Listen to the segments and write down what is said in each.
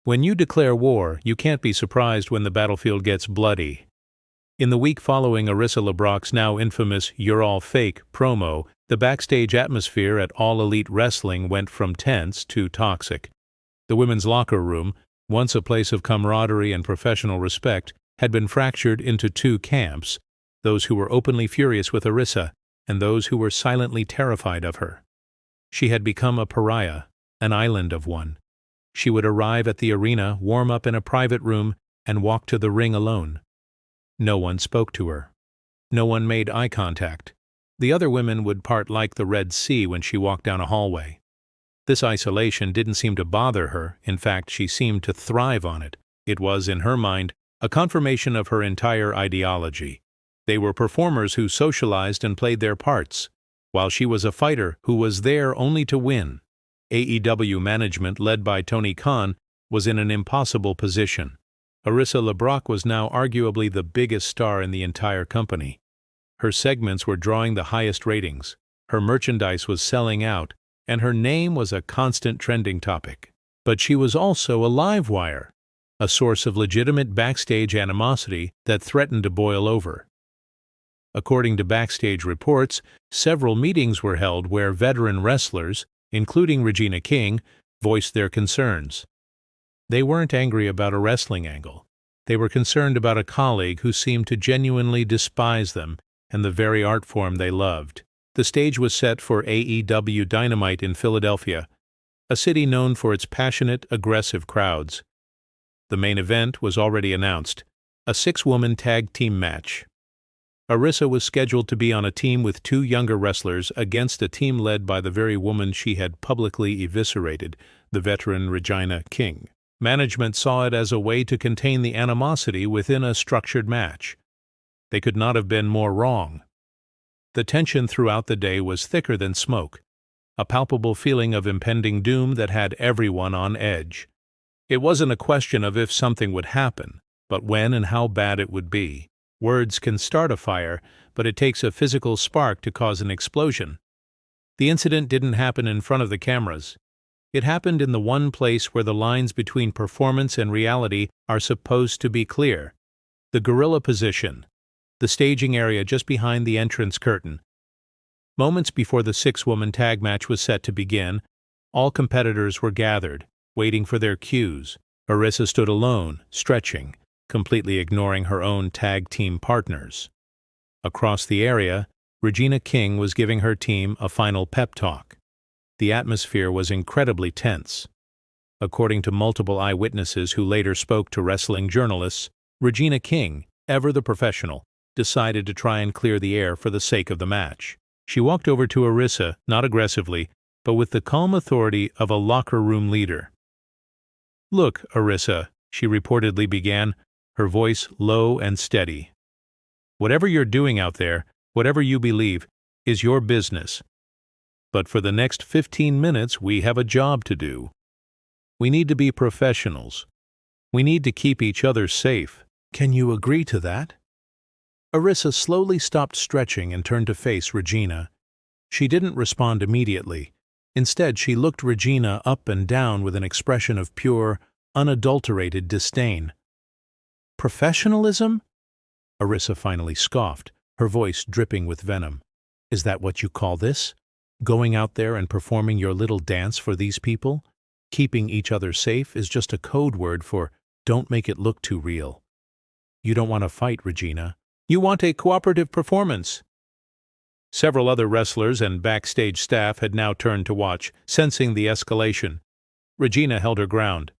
When you declare war, you can't be surprised when the battlefield gets bloody. In the week following Arissa LeBrock's now infamous "You're All Fake" promo, the backstage atmosphere at All Elite Wrestling went from tense to toxic. The women's locker room, once a place of camaraderie and professional respect, had been fractured into two camps, those who were openly furious with Arissa and those who were silently terrified of her. She had become a pariah, an island of one. She would arrive at the arena, warm up in a private room, and walk to the ring alone. No one spoke to her. No one made eye contact. The other women would part like the Red Sea when she walked down a hallway. This isolation didn't seem to bother her. In fact, she seemed to thrive on it. It was, in her mind, a confirmation of her entire ideology. They were performers who socialized and played their parts, while she was a fighter who was there only to win. AEW management, led by Tony Khan, was in an impossible position. Arissa LeBrock was now arguably the biggest star in the entire company. Her segments were drawing the highest ratings, her merchandise was selling out, and her name was a constant trending topic. But she was also a live wire, a source of legitimate backstage animosity that threatened to boil over. According to Backstage reports, several meetings were held where veteran wrestlers, including Regina King, voiced their concerns. They weren't angry about a wrestling angle. They were concerned about a colleague who seemed to genuinely despise them and the very art form they loved. The stage was set for AEW Dynamite in Philadelphia, a city known for its passionate, aggressive crowds. The main event was already announced, a 6-woman tag team match. Arissa was scheduled to be on a team with 2 younger wrestlers against a team led by the very woman she had publicly eviscerated, the veteran Regina King. Management saw it as a way to contain the animosity within a structured match. They could not have been more wrong. The tension throughout the day was thicker than smoke, a palpable feeling of impending doom that had everyone on edge. It wasn't a question of if something would happen, but when and how bad it would be. Words can start a fire, but it takes a physical spark to cause an explosion. The incident didn't happen in front of the cameras. It happened in the one place where the lines between performance and reality are supposed to be clear. The gorilla position, the staging area just behind the entrance curtain. Moments before the 6-woman tag match was set to begin, all competitors were gathered, waiting for their cues. Arissa stood alone, stretching, completely ignoring her own tag team partners. Across the area, Regina King was giving her team a final pep talk. The atmosphere was incredibly tense. According to multiple eyewitnesses who later spoke to wrestling journalists, Regina King, ever the professional, decided to try and clear the air for the sake of the match. She walked over to Arissa, not aggressively, but with the calm authority of a locker room leader. "Look, Arissa," she reportedly began, her voice low and steady. "Whatever you're doing out there, whatever you believe, is your business. But for the next 15 minutes, we have a job to do. We need to be professionals. We need to keep each other safe. Can you agree to that?" Arissa slowly stopped stretching and turned to face Regina. She didn't respond immediately. Instead, she looked Regina up and down with an expression of pure, unadulterated disdain. "Professionalism?" Arissa finally scoffed, her voice dripping with venom. "Is that what you call this? Going out there and performing your little dance for these people? Keeping each other safe is just a code word for don't make it look too real. You don't want to fight, Regina. You want a cooperative performance." Several other wrestlers and backstage staff had now turned to watch, sensing the escalation. Regina held her ground.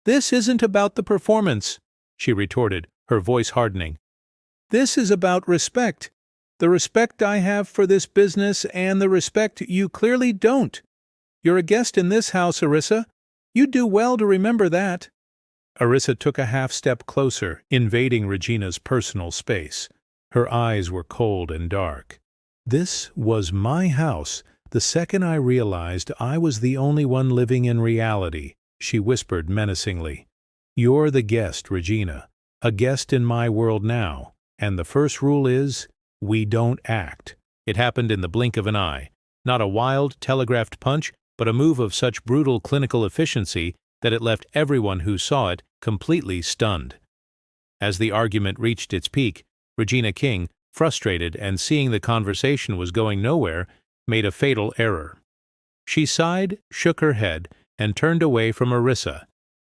"This isn't about the performance," she retorted, her voice hardening. "This is about respect. The respect I have for this business and the respect you clearly don't. You're a guest in this house, Arissa. You'd do well to remember that." Arissa took a half-step closer, invading Regina's personal space. Her eyes were cold and dark. "This was my house the second I realized I was the only one living in reality," she whispered menacingly. "You're the guest, Regina, a guest in my world now, and the first rule is, we don't act." It happened in the blink of an eye. Not a wild, telegraphed punch, but a move of such brutal clinical efficiency that it left everyone who saw it completely stunned. As the argument reached its peak, Regina King, frustrated and seeing the conversation was going nowhere, made a fatal error. She sighed, shook her head, and turned away from Arissa,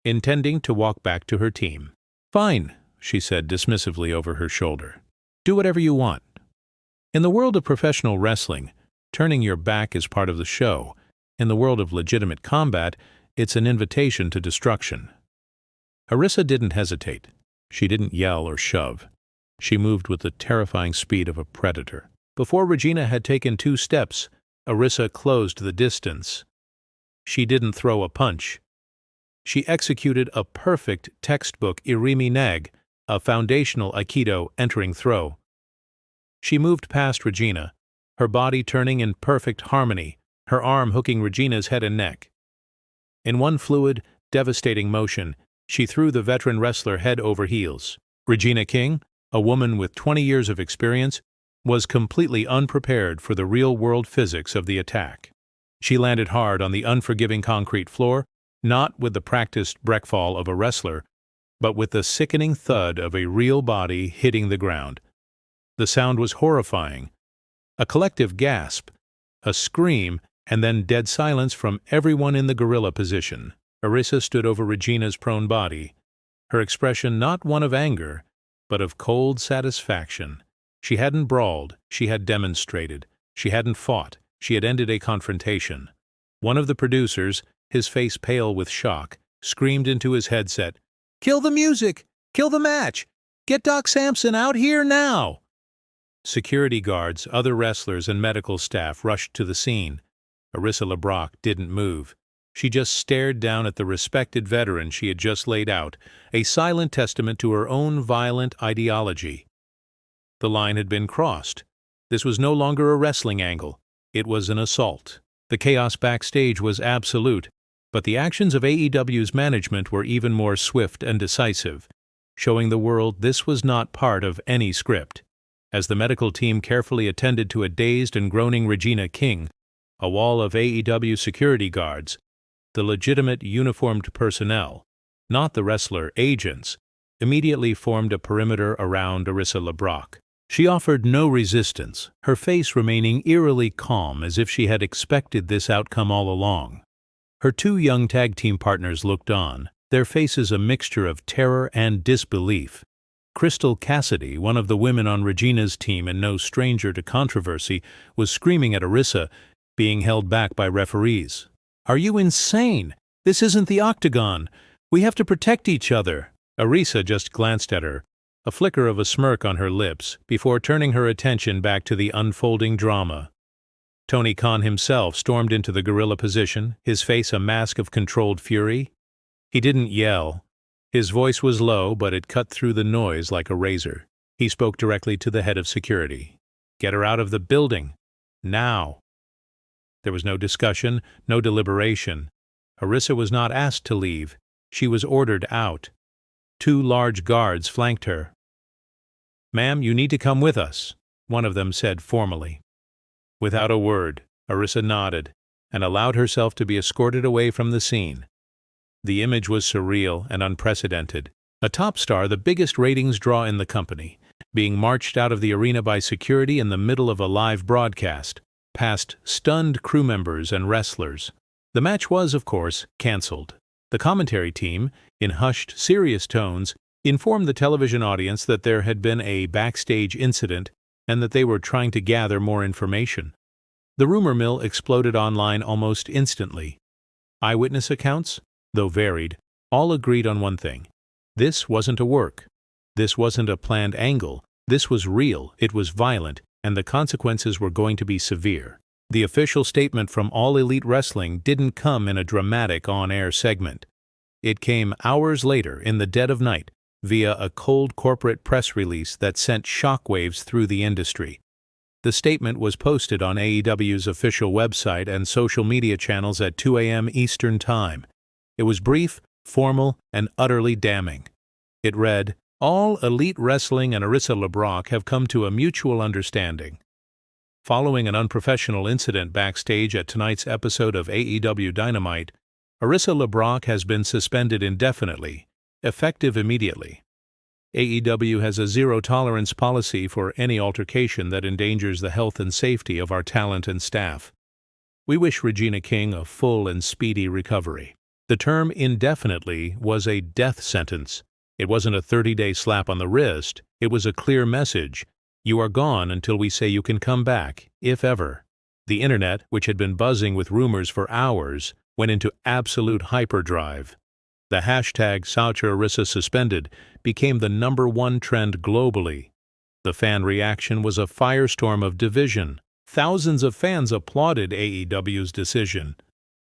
intending to walk back to her team. "Fine," she said dismissively over her shoulder. "Do whatever you want." In the world of professional wrestling, turning your back is part of the show. In the world of legitimate combat, it's an invitation to destruction. Arissa didn't hesitate. She didn't yell or shove. She moved with the terrifying speed of a predator. Before Regina had taken 2 steps, Arissa closed the distance. She didn't throw a punch. She executed a perfect textbook irimi nag, a foundational Aikido entering throw. She moved past Regina, her body turning in perfect harmony, her arm hooking Regina's head and neck. In one fluid, devastating motion, she threw the veteran wrestler head over heels. Regina King, a woman with 20 years of experience, was completely unprepared for the real-world physics of the attack. She landed hard on the unforgiving concrete floor, not with the practiced breakfall of a wrestler, but with the sickening thud of a real body hitting the ground. The sound was horrifying. A collective gasp, a scream, and then dead silence from everyone in the gorilla position. Arissa stood over Regina's prone body, her expression not one of anger, but of cold satisfaction. She hadn't brawled, she had demonstrated. She hadn't fought, she had ended a confrontation. One of the producers, his face pale with shock, screamed into his headset, "Kill the music! Kill the match! Get Doc Samson out here now!" Security guards, other wrestlers, and medical staff rushed to the scene. Arissa LeBrock didn't move. She just stared down at the respected veteran she had just laid out, a silent testament to her own violent ideology. The line had been crossed. This was no longer a wrestling angle. It was an assault. The chaos backstage was absolute, but the actions of AEW's management were even more swift and decisive, showing the world this was not part of any script. As the medical team carefully attended to a dazed and groaning Regina King, a wall of AEW security guards, the legitimate uniformed personnel, not the wrestler agents, immediately formed a perimeter around Arissa LeBrock. She offered no resistance, her face remaining eerily calm as if she had expected this outcome all along. Her 2 young tag team partners looked on, their faces a mixture of terror and disbelief. Crystal Cassidy, one of the women on Regina's team and no stranger to controversy, was screaming at Arissa, being held back by referees. "Are you insane? This isn't the octagon. We have to protect each other." Arissa just glanced at her, a flicker of a smirk on her lips, before turning her attention back to the unfolding drama. Tony Khan himself stormed into the gorilla position, his face a mask of controlled fury. He didn't yell. His voice was low, but it cut through the noise like a razor. He spoke directly to the head of security. "Get her out of the building. Now." There was no discussion, no deliberation. Arissa was not asked to leave. She was ordered out. 2 large guards flanked her. "Ma'am, you need to come with us," one of them said formally. Without a word, Arissa nodded and allowed herself to be escorted away from the scene. The image was surreal and unprecedented. A top star, the biggest ratings draw in the company, being marched out of the arena by security in the middle of a live broadcast, past stunned crew members and wrestlers. The match was, of course, cancelled. The commentary team, in hushed, serious tones, informed the television audience that there had been a backstage incident and that they were trying to gather more information. The rumor mill exploded online almost instantly. Eyewitness accounts, though varied, all agreed on one thing. This wasn't a work. This wasn't a planned angle. This was real, it was violent, and the consequences were going to be severe. The official statement from All Elite Wrestling didn't come in a dramatic on-air segment. It came hours later, in the dead of night, via a cold corporate press release that sent shockwaves through the industry. The statement was posted on AEW's official website and social media channels at 2 a.m. Eastern Time. It was brief, formal, and utterly damning. It read, "All Elite Wrestling and Arissa LeBrock have come to a mutual understanding. Following an unprofessional incident backstage at tonight's episode of AEW Dynamite, Arissa LeBrock has been suspended indefinitely, effective immediately. AEW has a zero-tolerance policy for any altercation that endangers the health and safety of our talent and staff. We wish Regina King a full and speedy recovery. The term indefinitely was a death sentence. It wasn't a 30-day slap on the wrist. It was a clear message. You are gone until we say you can come back, if ever. The internet, which had been buzzing with rumors for hours, went into absolute hyperdrive. The hashtag #Arissa suspended became the #1 trend globally. The fan reaction was a firestorm of division. Thousands of fans applauded AEW's decision.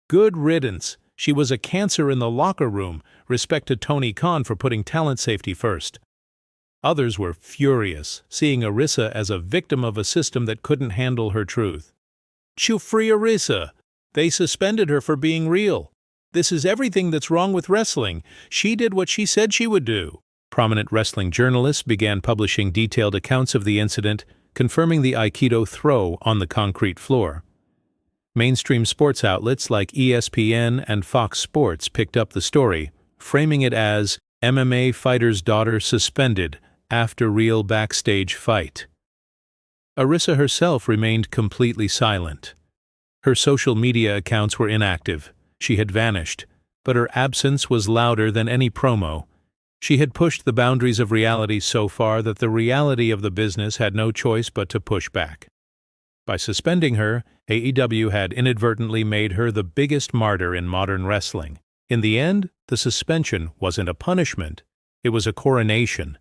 Good riddance. She was a cancer in the locker room. Respect to Tony Khan for putting talent safety first. Others were furious, seeing Arissa as a victim of a system that couldn't handle her truth. "Chew free Arissa! They suspended her for being real. This is everything that's wrong with wrestling. She did what she said she would do." Prominent wrestling journalists began publishing detailed accounts of the incident, confirming the Aikido throw on the concrete floor. Mainstream sports outlets like ESPN and Fox Sports picked up the story, framing it as MMA fighter's daughter suspended after real backstage fight. Arissa herself remained completely silent. Her social media accounts were inactive. She had vanished, but her absence was louder than any promo. She had pushed the boundaries of reality so far that the reality of the business had no choice but to push back. By suspending her, AEW had inadvertently made her the biggest martyr in modern wrestling. In the end, the suspension wasn't a punishment, it was a coronation.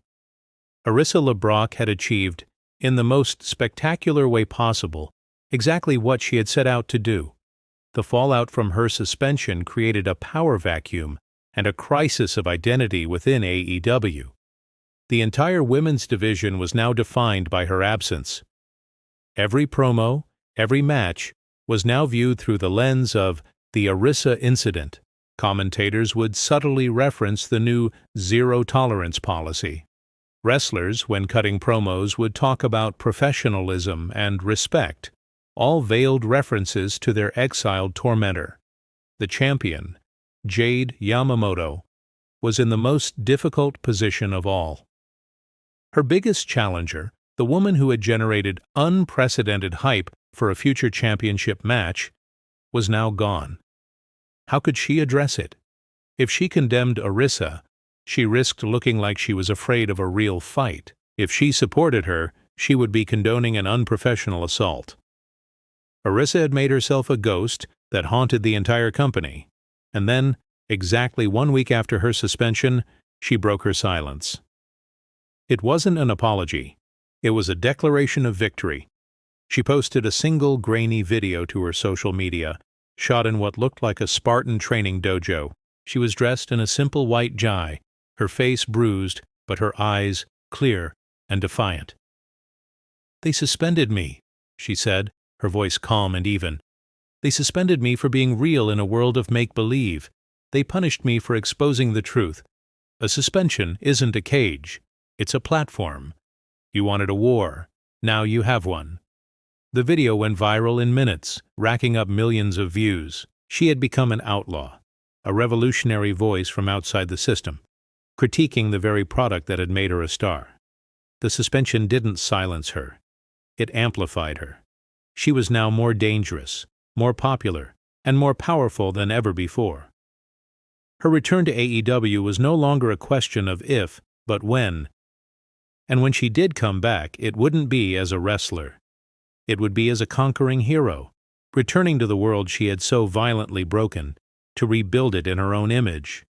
Arissa LeBrock had achieved, in the most spectacular way possible, exactly what she had set out to do. The fallout from her suspension created a power vacuum and a crisis of identity within AEW. The entire women's division was now defined by her absence. Every promo, every match, was now viewed through the lens of the Arissa incident. Commentators would subtly reference the new zero-tolerance policy. Wrestlers, when cutting promos, would talk about professionalism and respect, all veiled references to their exiled tormentor. The champion, Jade Yamamoto, was in the most difficult position of all. Her biggest challenger, the woman who had generated unprecedented hype for a future championship match, was now gone. How could she address it? If she condemned Arissa, she risked looking like she was afraid of a real fight. If she supported her, she would be condoning an unprofessional assault. Arissa had made herself a ghost that haunted the entire company, and then, exactly 1 week after her suspension, she broke her silence. It wasn't an apology. It was a declaration of victory. She posted a single grainy video to her social media, shot in what looked like a Spartan training dojo. She was dressed in a simple white gi, her face bruised, but her eyes clear and defiant. "They suspended me," she said, her voice calm and even. "They suspended me for being real in a world of make-believe. They punished me for exposing the truth. A suspension isn't a cage. It's a platform. You wanted a war. Now you have one." The video went viral in minutes, racking up millions of views. She had become an outlaw, a revolutionary voice from outside the system, critiquing the very product that had made her a star. The suspension didn't silence her. It amplified her. She was now more dangerous, more popular, and more powerful than ever before. Her return to AEW was no longer a question of if, but when. And when she did come back, it wouldn't be as a wrestler. It would be as a conquering hero, returning to the world she had so violently broken, to rebuild it in her own image.